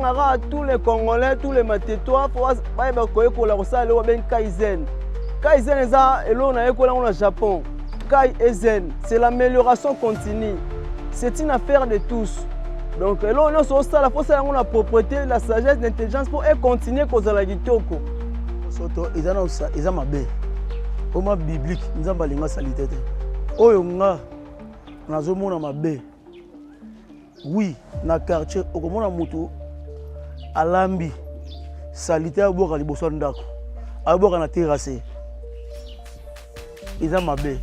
à tous les Congolais, tous les Matétois, pour la Kaizen. Kaizen est au Japon. Kaizen, c'est l'amélioration continue. C'est une affaire de tous. Donc, là, on a la propreté, la sagesse, l'intelligence pour continuer à causer la guitoko. Ils ont ma belle. Au moins biblique, ils ont balinga salité. Oh, yonga, nazomona ma belle. Oui, na quartier, au komona mutu, alambi, salité à boire à liboso ndako, à boire na terrasse. Ils ont ma belle.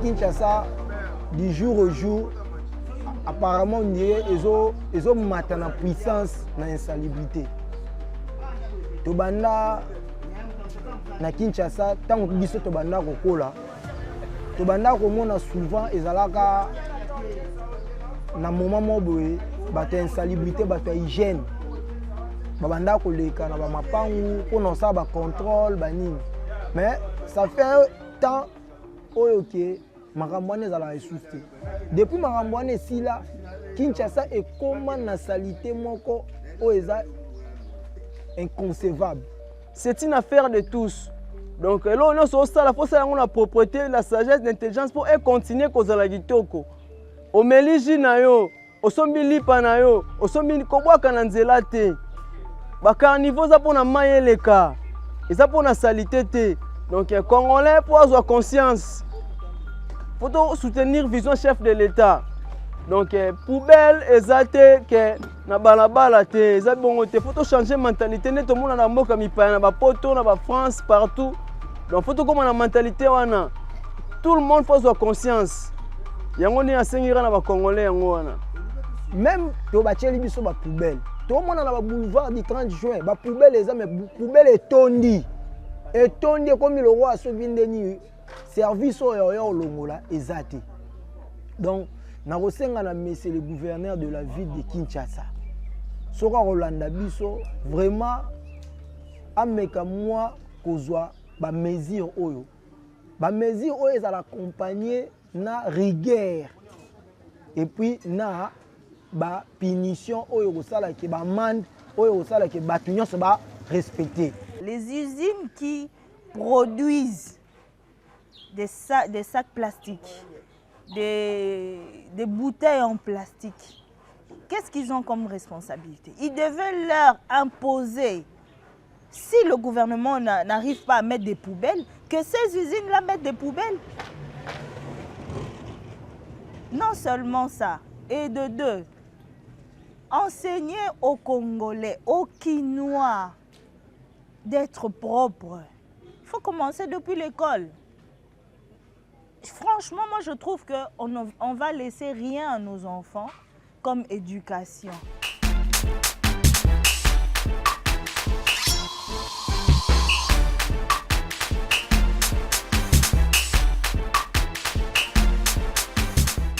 Kinshasa, du jour au jour, apparemment, ils ont maintenant la puissance dans l'insalubrité. Tobanda na Kinshasa, tant que biso tobanda kokola, tobanda komona souvent ezalaka na moment moboye, bato insalubrité, bato hygiène, babanda koleka na ba mapangu, pour ça ba contrôle, ba nini. Mais ça fait temps ok. Marambouane est à la ressource. Depuis Marambouane ici là, Kinshasa est comment la salité moko oeza inconcevable. C'est une affaire de tous. Donc là on a sur ça la force la propreté, la sagesse, l'intelligence pour continuer à causer la guitoko. O meliji na yo, o sombi lipa na yo, o sombi kobwaka na nzela te. Ba carnivore za pona mayeleka. Eza pona salité te. Donc Congolais pour avoir conscience. Il faut soutenir la vision chef de l'État. Donc, poubelle, ezate, que na balabala te, ezate bongo te. Il faut changer la mentalité. Tout le monde a mboka mipaya, na poto, na France, partout. Donc, il faut comme la mentalité wana. Tout le monde faut avoir conscience. Yango ni asengira na ba Congolais yango wana. Même to ba tcheli biso ba poubelle. Tout le monde a la boulevard du 30 juin, ba poubelle les mais poubelle est tondi. Et tondi comme le roi so bindeni. Service au Longola ezate. Donc, monsieur le gouverneur de la ville de Kinshasa. Soka Rolanda biso vraiment ameka moi kozwa ba mesure oyo. Ba mesure oyo ezala accompagner na rigueur. Et puis na ba punition oyo kosala ke ba amende oyo kosala ke ba nyonso ba respecter. Les usines qui produisent des sacs plastiques, des bouteilles en plastique. Qu'est-ce qu'ils ont comme responsabilité? Ils devaient leur imposer, si le gouvernement n'arrive pas à mettre des poubelles, que ces usines-là mettent des poubelles. Non seulement ça, et de deux, enseigner aux Congolais, aux Kinois, d'être propres. Il faut commencer depuis l'école. Franchement, moi je trouve qu'on ne va laisser rien à nos enfants comme éducation.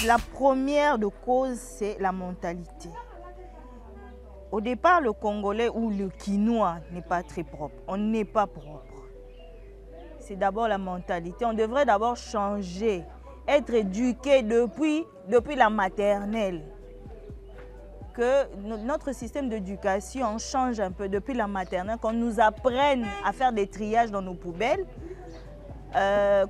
La première de cause, c'est la mentalité. Au départ, le Congolais ou le Quinois n'est pas très propre. On n'est pas propre. C'est d'abord la mentalité. On devrait d'abord changer, être éduqué depuis la maternelle. Que notre système d'éducation change un peu depuis la maternelle, qu'on nous apprenne à faire des triages dans nos poubelles,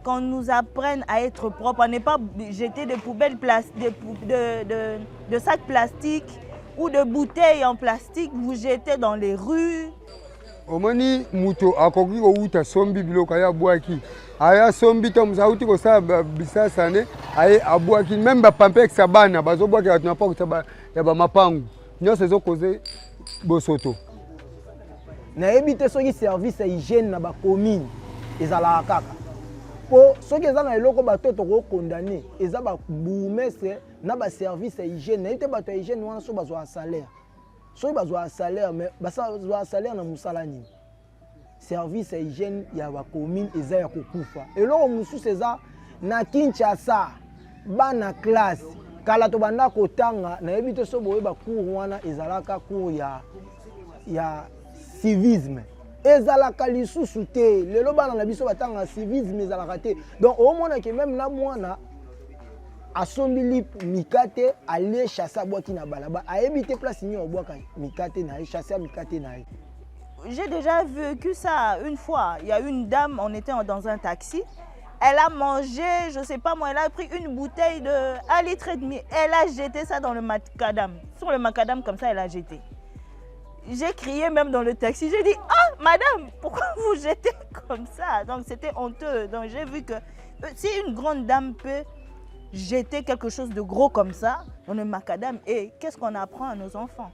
qu'on nous apprenne à être propre, à ne pas jeter des poubelles de sacs plastiques ou de bouteilles en plastique, vous jetez dans les rues. Omoni muto akoki ko uta sombi biloko ya bwaki aya sombi to mzauti ko sa bisasa ne aye abwaki même ba pampex bana bazo bwaki atuna pa kutaba ya ba mapangu nyose zo koze bosoto na ebite soki service hygiène na ba commune ezala kaka po soki ezala eloko batoto ko condamner eza ba bourgmestre na ba service hygiène na ite bato hygiène wana so bazwa salaire. Soki bazwa salaire mais bazwa salaire na musala nini service hygiène ya ba commune eza ya kokufa eloko mususu eza na Kinshasa bana classe kala to banda kotanga na yebi te so boye ba cours wana ezalaka cours ya civisme ezalaka lisusu te lelo bana na biso batanga civisme ezalaka te donc au mona ke même na mwana asombi mikate aller chasser boaki na balaba aebite place ni obwaka mikate na chasser mikate na. J'ai déjà vécu ça une fois. Il y a une dame, on était dans un taxi. Elle a mangé, je ne sais pas moi, elle a pris une bouteille de 1,5 litre. Elle a jeté ça dans le macadam. Sur le macadam, comme ça, elle a jeté. J'ai crié même dans le taxi. J'ai dit, ah, madame, pourquoi vous jetez comme ça? Donc, c'était honteux. Donc, j'ai vu que si une grande dame peut jeter quelque chose de gros comme ça dans le macadam, et qu'est-ce qu'on apprend à nos enfants?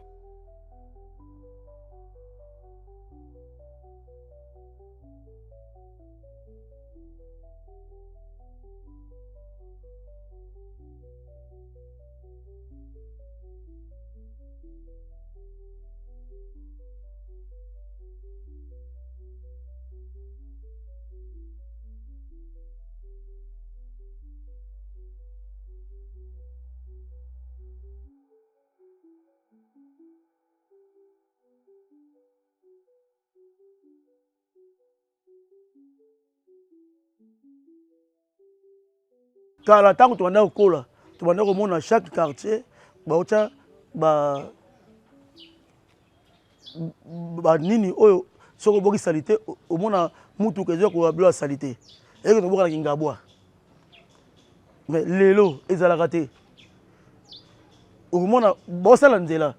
Kala tango tubanda kokola tubanda komona chaque quartier baocha ba nini oyo soko boki salité omona mutu kezo ko bablo salité eke to boka na kingabwa mais lelo ezalaka te omona bosala nzela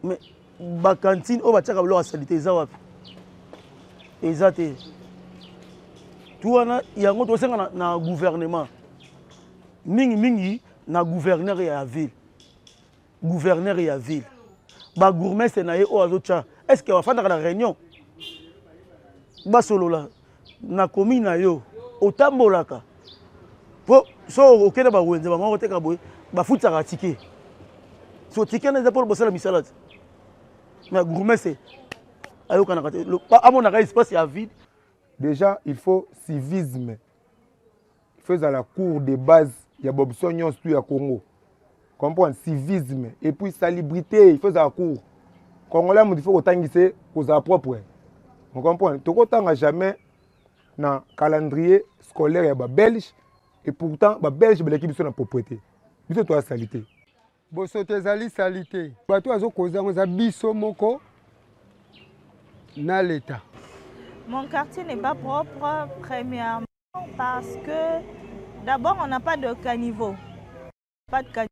mais ba cantine o bachaka blo salité eza wapi eza te tuwana yango to senga na gouvernement mingi na gouverneur ya ville ba gourmestre na ye o azocha est-ce que wafanda na réunion basolola na commune na yo otambolaka po so okenda ba wenze ba moko teka boye ba futaka ticket so ticket na pour bosala misala na gourmestre ayo kana kate amona ka espace ya vide. Déjà il faut civisme, il faut à la cour de base il y a Bobson tout à Congo. Comprendre civisme et puis salubrité, il faut à la cour. Congolais il faut autant glisser aux propre. On comprend. Tout autant jamais dans calendrier scolaire il y a belge et pourtant ba belge ba l'équipe sont en propriété. Biso toi salité. Bosote zali salité. Bato azo koza ngo za biso moko na l'état. Mon quartier n'est pas propre, premièrement, parce que d'abord, on n'a pas de caniveau. Pas de caniveau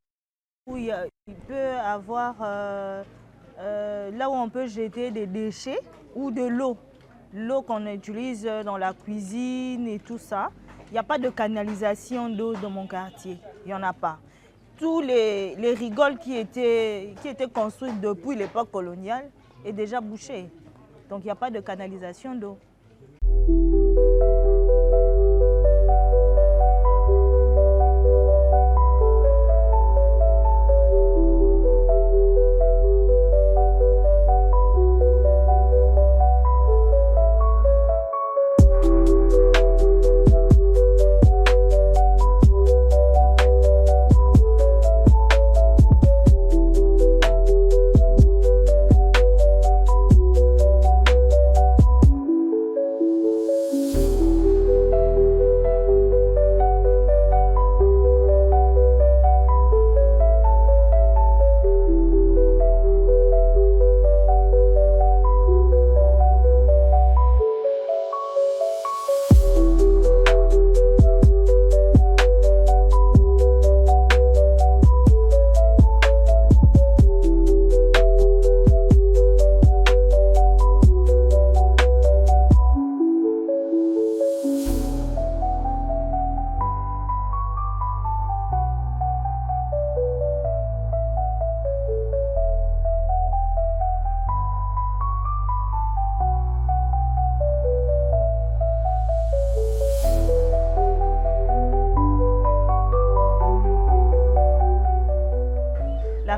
où il peut avoir là où on peut jeter des déchets ou de l'eau. L'eau qu'on utilise dans la cuisine et tout ça. Il n'y a pas de canalisation d'eau dans mon quartier. Il n'y en a pas. Tous les rigoles qui étaient construites depuis l'époque coloniale est déjà bouché. Donc il n'y a pas de canalisation d'eau.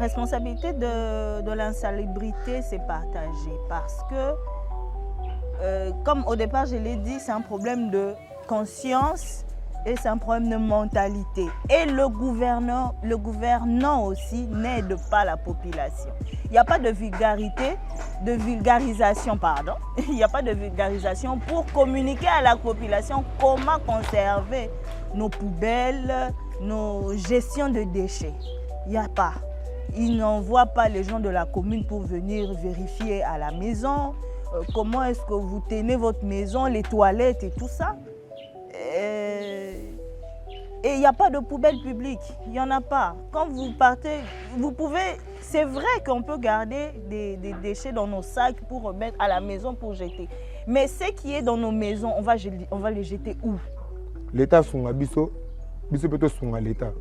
responsabilité de l'insalubrité, c'est partagé parce que, comme au départ je l'ai dit, c'est un problème de conscience et c'est un problème de mentalité. Et le gouvernant aussi n'aide pas la population. Il n'y a pas de vulgarisation, pardon. Il n'y a pas de vulgarisation pour communiquer à la population comment conserver nos poubelles, nos gestions de déchets. Il n'y a pas. Ils n'envoient pas les gens de la commune pour venir vérifier à la maison comment est-ce que vous tenez votre maison, les toilettes et tout ça. Et il n'y a pas de poubelle publique, il n'y en a pas. Quand vous partez, vous pouvez... C'est vrai qu'on peut garder des déchets dans nos sacs pour remettre à la maison pour jeter. Mais ce qui est dans nos maisons, on va les jeter où? L'État sunga biso peut sunga l'État.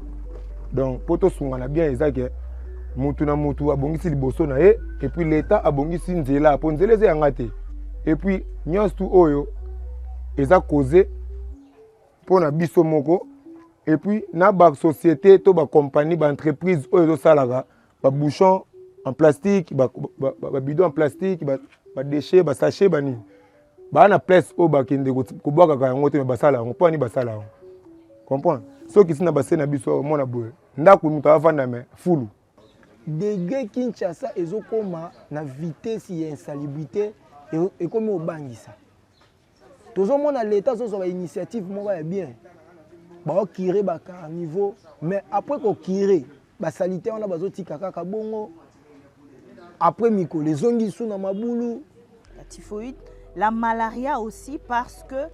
Donc, pour to sunga na bien ezake mutu na mutu abongisi liboso na ye et puis l'État abongisi nzela po nzela ze ngate. Et puis nyonso tu oyo eza causé pour na biso moko. Et puis, na ba société, to ba compagnie, ba entreprise, oyo salaga, ba bouchon en plastique, ba bidon en plastique, ba déchets, ba sachet, ba ni. Ba na place o ba kende ko boka ka ngote ba sala, on pas ni ba sala. Comprends? So ki sina ba sena biso mona boye. Ndako mutu avanda me fulu. Dégâts Kinshasa ezokoma na vitesse ya insalubrité et comme au bangisa. Tozomona l'État zo ba initiative moko ya bien. Ba okire ba niveau mais après ko kire ba salité on a bazoti kaka bongo après miko les ongi sous na mabulu la typhoïde, la malaria aussi parce que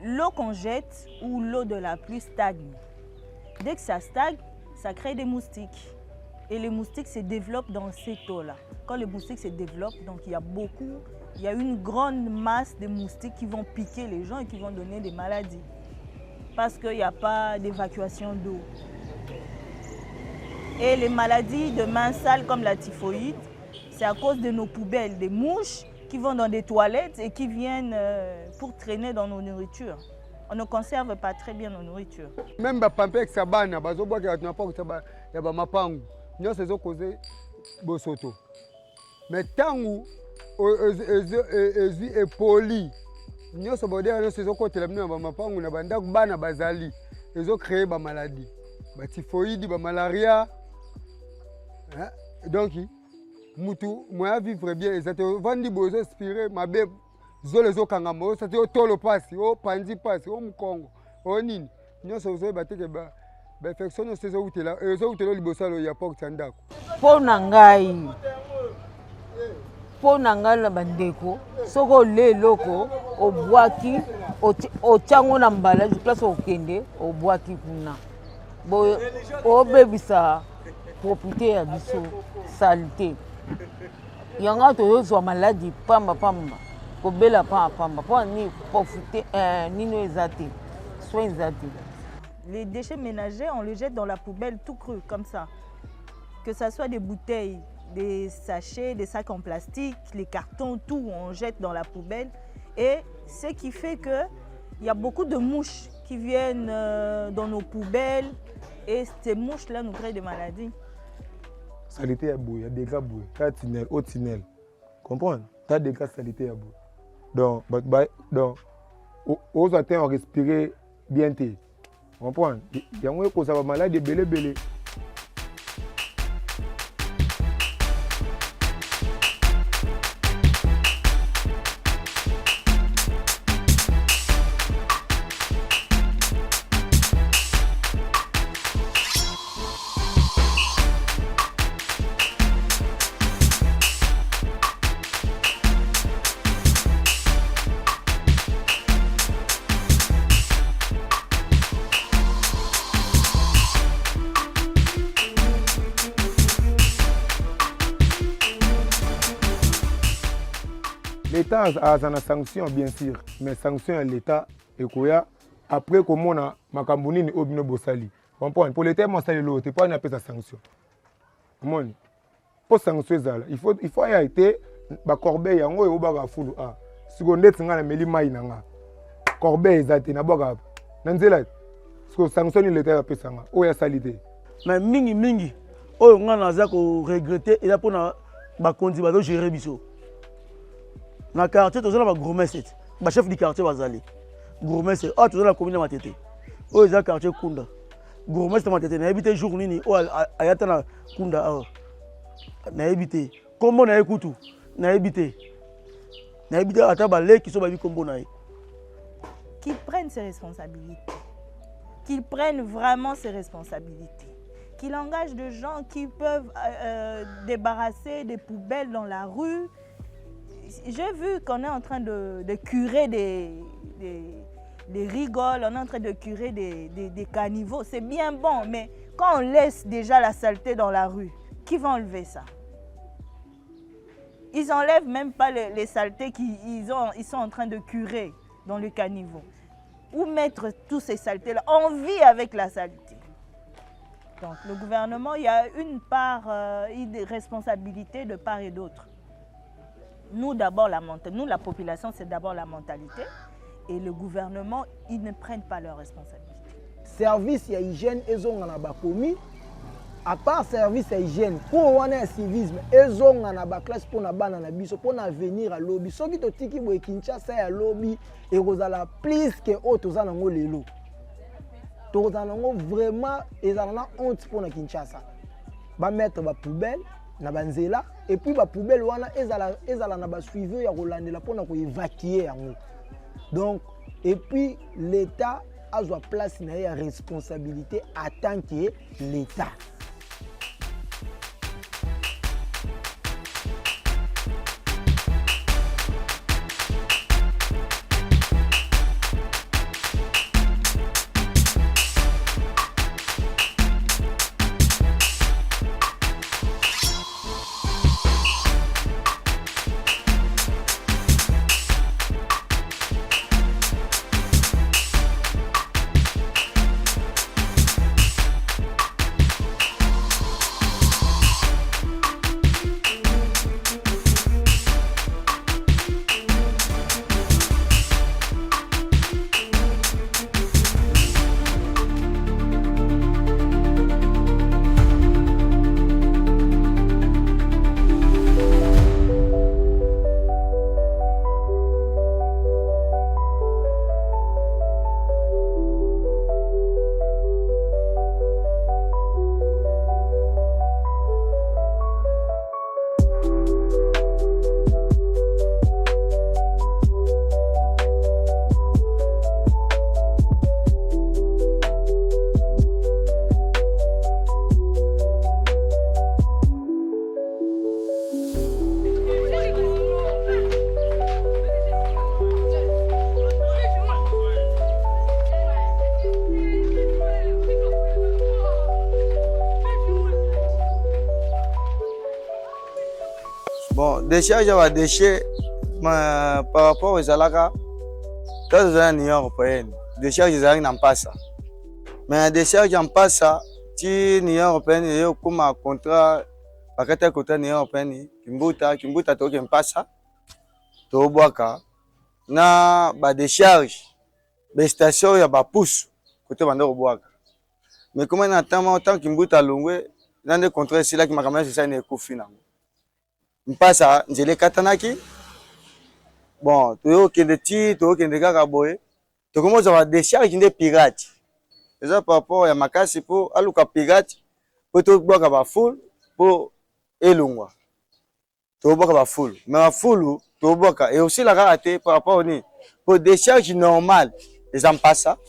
l'eau qu'on jette ou l'eau de la pluie stagne. Dès que ça stagne, ça crée des moustiques et les moustiques se développent dans cette eau-là. Quand les moustiques se développent, donc il y a une grande masse de moustiques qui vont piquer les gens et qui vont donner des maladies. Parce qu'il n'y a pas d'évacuation d'eau. Et les maladies de mains sales comme la typhoïde, c'est à cause de nos poubelles, des mouches qui vont dans des toilettes et qui viennent pour traîner dans nos nourritures. On ne conserve pas très bien nos nourritures. Même les pampers qui sont bannis, les gens qui ont des mapangu, nous sommes causés de soto. Mais tant que est poli, nous sommes côté de la mapangu, nous avons bazali, ils ont créé des maladies, des typhoïdes, des malaria. Donc, moi vivre bien, ils vendent des aspirer, ma bébé. Les autres kangamo, ça c'est au tolo passi, au pandi passi, au mkongo, au nini. Nous sommes aux bâtiments que perfection c'est ça où tu là, et ça où tu là libosalo y a pas que tanda. Pour nangai la bandeko, soko le loko, au boaki, au chango nambala, du place au kende, au boaki kuna. Bo au baby ça, propriété à biso, saleté. Yanga to yo so maladie, pamba. Bela pamba pour ni profiter ni nous exater soins exater. Les déchets ménagers on les jette dans la poubelle tout cru comme ça, que ça soit des bouteilles, des sachets, des sacs en plastique, les cartons, tout on jette dans la poubelle et ce qui fait que il y a beaucoup de mouches qui viennent dans nos poubelles et ces mouches là nous créent des maladies. Salité à bout, il y a des gars bout, t'as tunnel, haut tunnel, comprends? T'as des gars salité à bout. Donc, aux atteints on respirer bien. On comprend? Il y a un peu de maladie belé. L'État a une sanction, bien sûr, mais sanction à l'État et quoi après comment on a Makambunini Obino Bossali. Pour l'État, moi, c'est l'autre, pas une appel à sanction. Pour sanctionner ça, il faut arrêter la corbeille en haut et au bas à foule. Si on est dans la meli maïnanga, corbeille est à Naboga. Nanzela, parce que sanction l'état ya pesanga oya salité mais mingi oyo nga naza ko regretter eza pona bakonzi bazo gérer biso na quartier tozala ba gourmet ba chef du quartier bazali gourmet ah tozala commune Matete oyo eza quartier Kunda gourmet Matete na habité jour nini o ayata na Kunda na habité kombo na ekutu na habité ata balé qui sont ba bi kombo na qu'ils prennent ses responsabilités, qu'ils prennent vraiment ses responsabilités, qu'ils engagent des gens qui peuvent débarrasser des poubelles dans la rue. J'ai vu qu'on est en train de curer des rigoles, on est en train de curer des caniveaux. C'est bien bon, mais quand on laisse déjà la saleté dans la rue, qui va enlever ça? Ils n'enlèvent même pas les saletés qu'ils sont en train de curer dans le caniveau. Où mettre tous ces saletés-là? On vit avec la saleté. Donc le gouvernement, il y a une responsabilité de part et d'autre. Nous d'abord, nous la population, c'est d'abord la mentalité. Et le gouvernement, ils ne prennent pas leurs responsabilités. Service ya hygiène, ils ont un commis. À part service à hygiène, pour un civisme, ils ont une classe pour venir à lobby. Ceux qui ont dit que Kinshasa à lobby, et vous avez plus que autres gens qui ont l'élo. Vous avez vraiment honte pour Kinshasa. Ils mettre la poubelle, na banzela, et puis la poubelle, ils ont suivi pour évacuer. Donc, et puis l'État a sa place, il a une responsabilité en tant que l'État. Bon, décharge à déchets par rapport aux Alaka, quand vous avez l'Union européenne, décharge n'en pas ça. Mais la décharge en passe ça, si l'Union européenne est comme un contrat, par contre l'Union européenne, Kimbuta to qui passe ça, to boaka, na ba décharge, ba station ya ba pousse côté bande boaka. Mais comment on attend autant Kimbuta longwe, dans des contrats ici là qui m'a quand même c'est ça une écofina. Mpasa njele katanaki bon to kende ti to kende kaka boye to commence à décharge des pirates ça par rapport ya makasi pour aluka pirate pour to boka ba full pour elungwa to boka ba full mais ba full to boka et aussi la raté par rapport ni pour décharge normal les en passa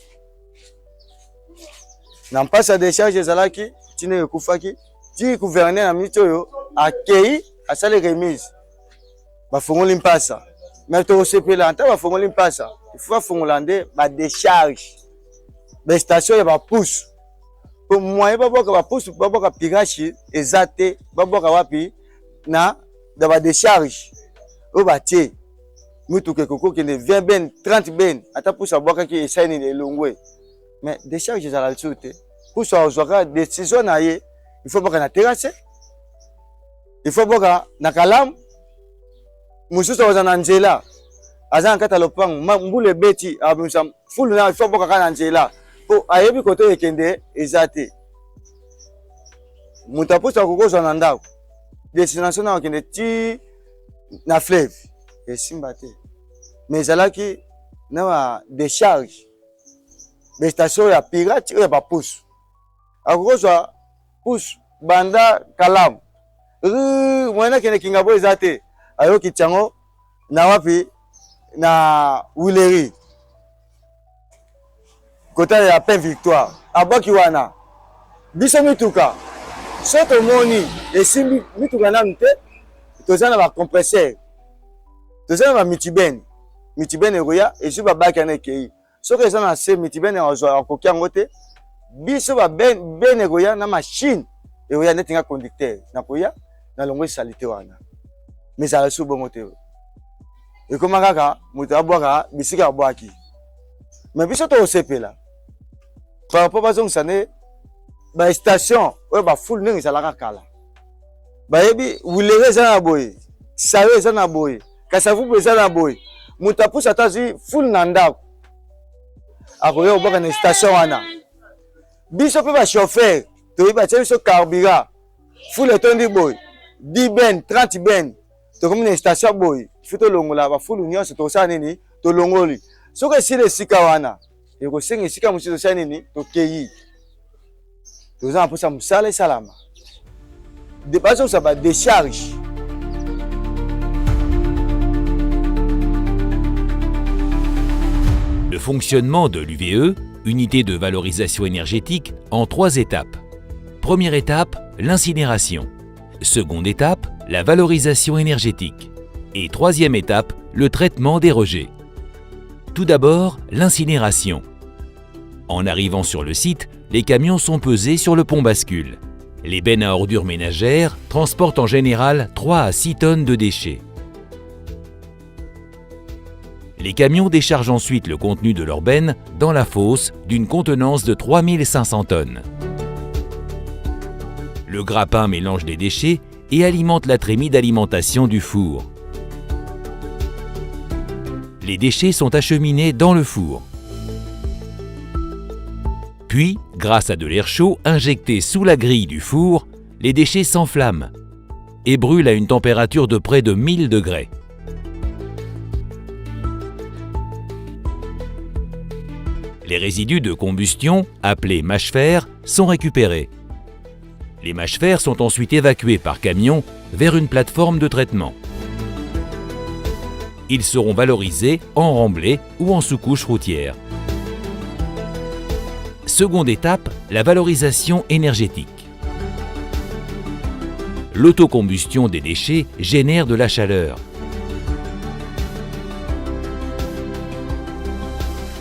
n'en passa décharge zalaki tine kufaki ti gouverner na mitoyo accueilli à ça les remises ba fongoli mpasa mais to sepela anta ba fongoli mpasa il faut fongolande ba décharge ba station ya ba pousse pour moyen ba boka ba pousse ba boka pirachi ezate ba boka wapi na da ba décharge o ba tie mutu ke koko ke ne 20 ben 30 ben ata pousse boka ki esaini de longwe mais décharge za la tute pousse o zoka décision na ye il faut boka na terrasse. Il faut boka na kalam mususu wazana njela azana kata lopang mbule beti abumsa fulu na il faut boka kana njela po ayebi koto ekende eza te moto apusa kokozwa na ndako destination na okende ti na fleuve esimba te mais ezalaki na ba décharge bestation ya pirate oyo ya bapusu akokozwa pusu banda kalamu mwana kende kingabo eza te ayoki tiango na wapi na Wileri kota ya Pain Victoire abaki wana biso mituka so tomoni esimbi mituka nanu te toza na bacompresseur toza na bamitibene ekoya esu babaki ana ekei soki eza na se mitibene akoki yango te biso babene ekoya na machine ekoya neti nga conducteur nakoya nalongo salite wana mais ezala su bongo te ekoma kaka moto abwaka bisika abwaki mais biso tokosepela par rapport bazongisa ne bastation oyo bafule ndenge ezalaka kala bayebi Wileri eza na boye sayo eza na boye kasavubu eza na boye moto apusa ata azwi fule na ndako akoya kobwaka na station wana biso mpe bachauffeur toyebi atia biso carburant fule etondi boye 10 ben 30 ben tokomi na station boye fi tolongola bafulu nyonso tokosala nini tolongoli soki esili esika wana ekosenga esika mosusu tosala nini tokei toza na mposa mosala esalama bazokosa badécharge. Le fonctionnement de l'UVE, unité de valorisation énergétique, en 3 étapes. Première étape, l'incinération. Seconde étape, la valorisation énergétique. Et troisième étape, le traitement des rejets. Tout d'abord, l'incinération. En arrivant sur le site, les camions sont pesés sur le pont bascule. Les bennes à ordures ménagères transportent en général 3 à 6 tonnes de déchets. Les camions déchargent ensuite le contenu de leur benne dans la fosse d'une contenance de 3500 tonnes. Le grappin mélange les déchets et alimente la trémie d'alimentation du four. Les déchets sont acheminés dans le four. Puis, grâce à de l'air chaud injecté sous la grille du four, les déchets s'enflamment et brûlent à une température de près de 1000 degrés. Les résidus de combustion, appelés mâches-fer, sont récupérés. Les mâches-fer sont ensuite évacués par camion vers une plateforme de traitement. Ils seront valorisés en remblai ou en sous-couche routière. Seconde étape, la valorisation énergétique. L'autocombustion des déchets génère de la chaleur.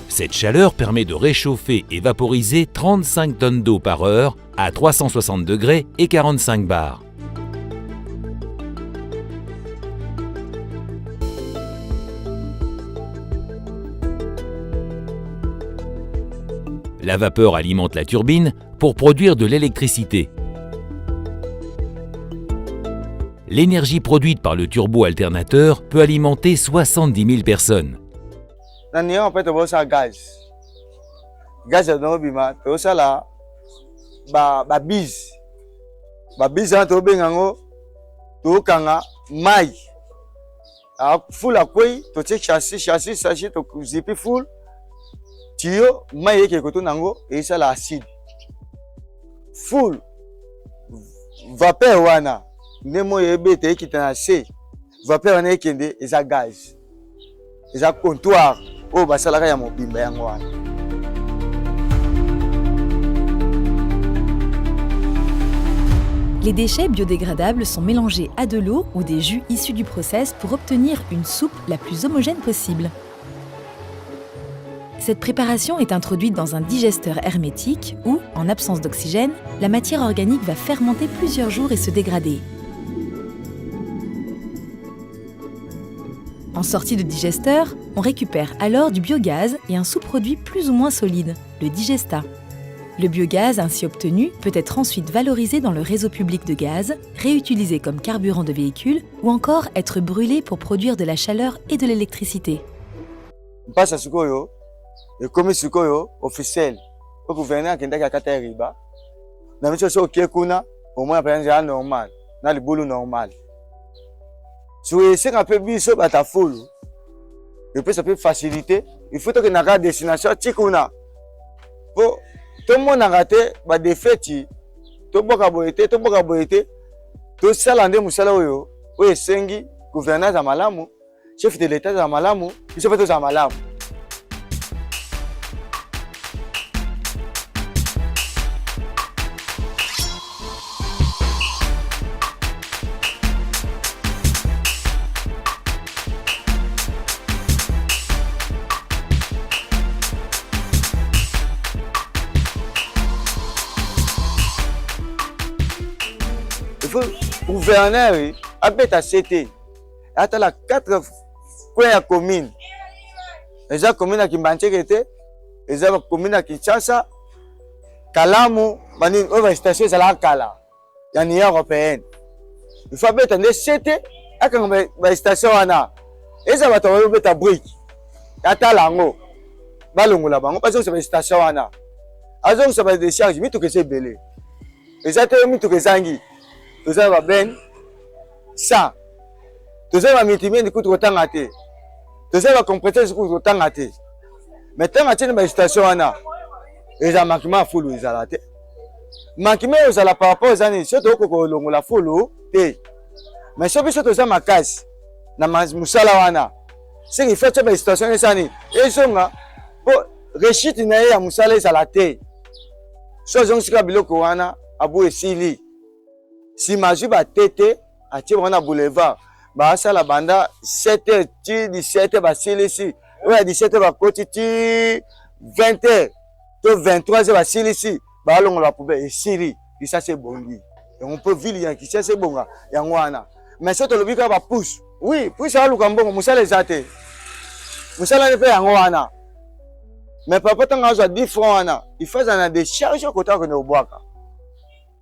Cette chaleur permet de réchauffer et vaporiser 35 tonnes d'eau par heure à 360 degrés et 45 bars. La vapeur alimente la turbine pour produire de l'électricité. L'énergie produite par le turbo-alternateur peut alimenter 70 000 personnes. Dans en fait, on va gaz. Gaz, on va ba bise. Ba bise, on va maï. Full à quoi? Tu sais, chassis, sachet, tu zipi full. Tio, maï qui est coton nango, et ça l'acide. Full. Vapeur wana. Nemo yebe te qui t'en a assez. Vapeur wana kende, et ça gaz. Et ça comptoir. Oh, bah ça là, il y a mon bimba yango wana. Les déchets biodégradables sont mélangés à de l'eau ou des jus issus du process pour obtenir une soupe la plus homogène possible. Cette préparation est introduite dans un digesteur hermétique où, en absence d'oxygène, la matière organique va fermenter plusieurs jours et se dégrader. En sortie de digesteur, on récupère alors du biogaz et un sous-produit plus ou moins solide, le digestat. Le biogaz ainsi obtenu peut être ensuite valorisé dans le réseau public de gaz, réutilisé comme carburant de véhicule ou encore être brûlé pour produire de la chaleur et de l'électricité. Passe à Sukoyo, et comme Sukoyo, officiel, le gouverneur qui est à Kata Riba. Dans le chose qui est kuna, au moins après normal, dans le boulot normal. Si vous essayez un peu biso bata foule, et puis ça peut faciliter. Il faut que nous ayons destination tikuna. Pour tout le monde a raté ba défaite, tout boka boyete, tout salande musala oyo, oyo sengi gouverneur za malamu, chef de l'état za malamu, chef de za malamu. Gouverneur habite à CT. Attends la 4 coins à commune. Les gens commune à Kimbanchekete, les gens commune à Kinshasa, Kalamu, bani over station c'est la Kala. Il y a une européenne. Il faut habiter dans CT, à quand ba station ana. Et ça va te mettre à brique. Attends lango. Balongo la bango parce que c'est ba station ana. Azong ça va décharge, mais tout que c'est belé. Les gens te mis tout que sangi. Tous les ben ça. Tous les mitimien du coup de temps à té. Tous les compétences du coup de temps à té. Mais tant à té dans station ana. Les manquements full ils à té. Manquement aux à la par rapport aux années surtout que longo la full té. Mais surtout tous ma casse. Na musala wana. C'est il faut que la station est sani. Et songa pour réussite na ya musala ça la té. Chose on sika biloko wana abu esili. Si Mazu ba tete, a tiré on a boulevard, bah ça la banda 7h, 17h, bah c'est ici. Ouais, 17h, bah côté 20h, 23h, bah c'est ici. Bah on la poubelle et Syrie, et ça c'est bon. Et on peut vivre qui c'est bon, yangwana. Mais c'est le bica va pousse. Oui, puis ça le cambo, moussa les athées. Moussa la ne fait yangwana. Mais papa tant à 10 francs, il faut en des charges au côté que nous bois.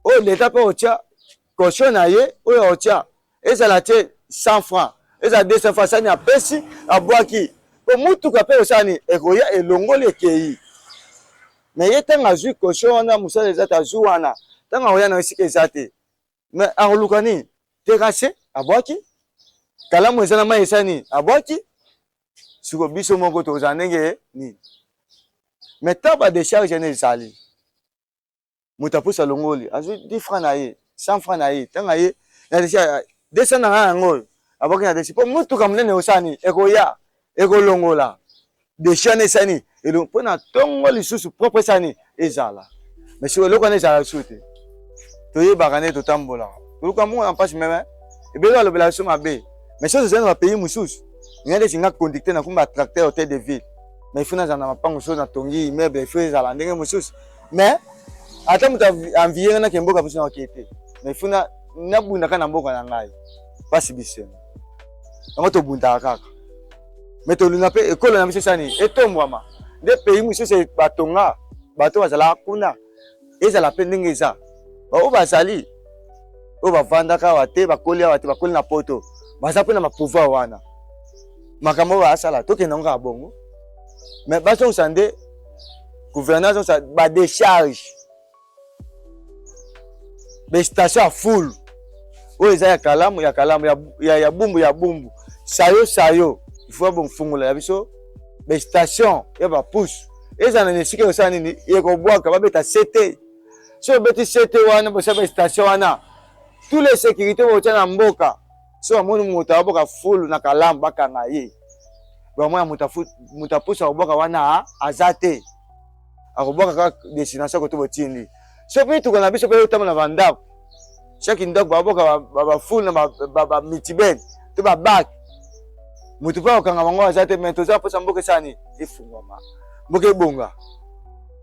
Oh, l'état peut au tia. Caution na ye oyo otia ezala te 100 francs ezala 200 francs sani apesi abwaki po mutu kape osani ekoya elongoli ekei mais ye tanga zui caution na musala ezata zu wana tanga oya na esika ezate mais arulukani terrasse abwaki kalamu ezana mai esani abwaki siko biso moko tozanenge ni mais taba décharge ne ezali mutu apusa longoli azui 10 francs na ye 100 francs na ye tanga ye na desia 200 na ngo aboki na desia po mutu kamnene osani ekoya ekolongola de chane sani elo pona tongo lisusu propre sani ezala mais sur le connaît ça soute to ye bakane to tambola to ka mo en passe même e be lo bela so mabe mais chose c'est dans pays mususu ngende singa conducteur na kumba tracteur hôtel de ville mais il faut na na mapango so na tongi immeuble il faut ezala ndenge mususu mais ata muta envier na kemboka biso na kete mais funa na bunda kana mboka na ngai pasi biso ngo to bunda kaka mais to luna pe ekolo na biso sani etombwama de pays muso se batonga bato bazala kuna ezala pe ndenge eza ba o bazali o bavanda ka wate bakoli na poto baza pe na pouvoir wana makambo ba asala to ke nanga bongo mais baso sande gouvernance ça ba décharge. Les stations full. Oh, ils ont kalamu, ya bumbu. Sayo. Il faut bon fungula ya biso. Les stations, ya ba pousse. Ils ont ne sike osani ni yeko boaka ba beta CT. So beti CT wana bo sa station wana. Tous les sécurités bo tana mboka. So amoni muta boka full na kalamu baka na ye. Ba moya muta poussa boka wana azate. Akoboka ka destination ko to botindi. So puis tu connais biso pe tama na vanda. Chaque ndok baboka ba full na ba mitiben. To ba back. Mutu pa okanga bango azate mais toza posa mboke sani efungwama. Mboke bonga.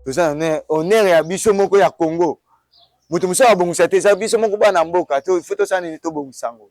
Toza ne honneur ya biso moko ya Congo. Mutu musa bongisa te za biso moko bana mboka to foto sani to bongisango.